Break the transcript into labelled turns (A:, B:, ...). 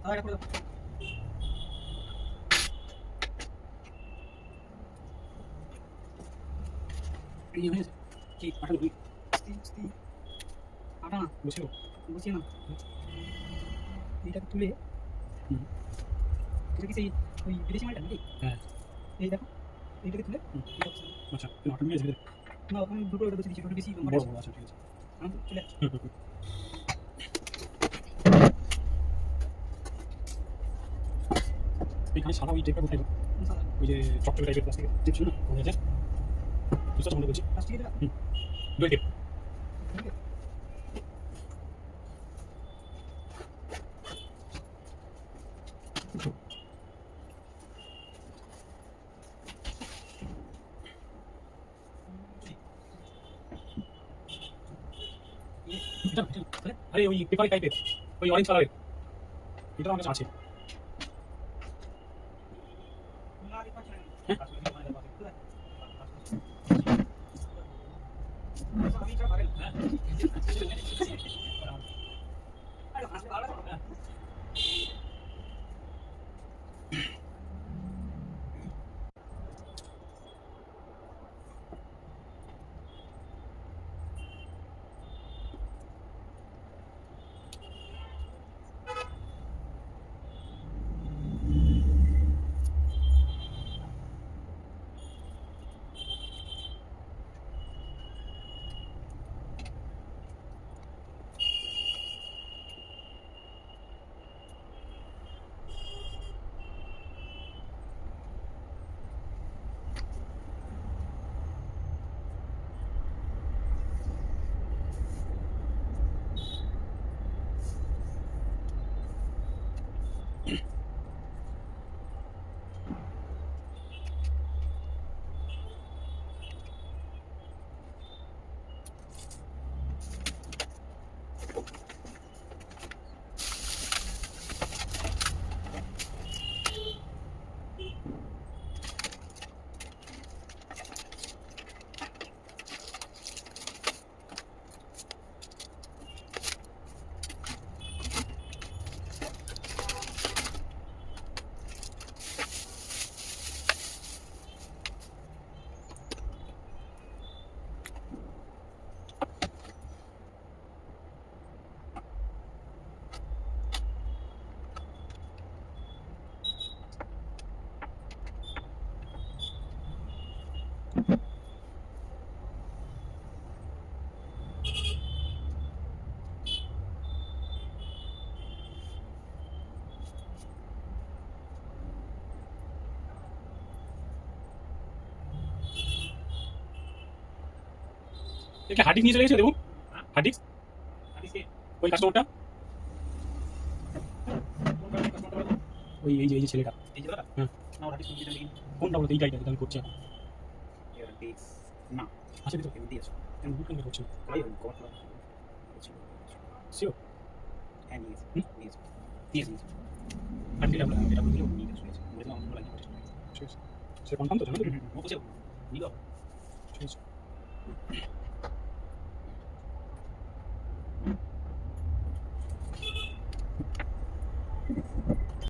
A: এটা করে দাও। এই হয়েছে কি আটা দুই স্তি আটা না বসিয়ে না এইটাকে তুলে এটা কি সেই ওই বিদেশি মালটা নাকি? হ্যাঁ এই দেখো এইটাকে তুলে আচ্ছা আটা নিয়ে আসবে না ওখানে দুটো ওটা বেশি ছোট বেশি বড় বড় আচ্ছা ঠিক আছে আমি চলে এখানে সাদা ওই টেপটা কোথায় ওই যে চকচকে টাইপের প্লাস্টিকের টেপ ছিল না ওই যে বুঝতে মনে করছি প্লাস্টিকের দুই টেপ আরে ওই পেপারি টাইপের ওই অরেঞ্জ কালারের এটা আমার কাছে আছে এটা হার্ড ডিস্ক নিয়ে চলে গেছে দেখুন হার্ড ডিস্ক ওই কাস্টমারটা ওই এই যে ছেলেটা এই ছেলেটা হ্যাঁ না হার্ড ডিস্ক নিয়ে কোনটা বলতে এইটাই আমি করছি এখন এর ডিস্ক না আছে তো কেন দিয়েছো আমি বুক করে করছি তাই আমি কত সিও হ্যাঁ নিয়েছি আর দিলাম এটা বুঝলো নিয়ে গেছে বলে আমার বলা ঠিক আছে সে কনফার্ম তো জানো তো ও বুঝে নিলো ঠিক আছে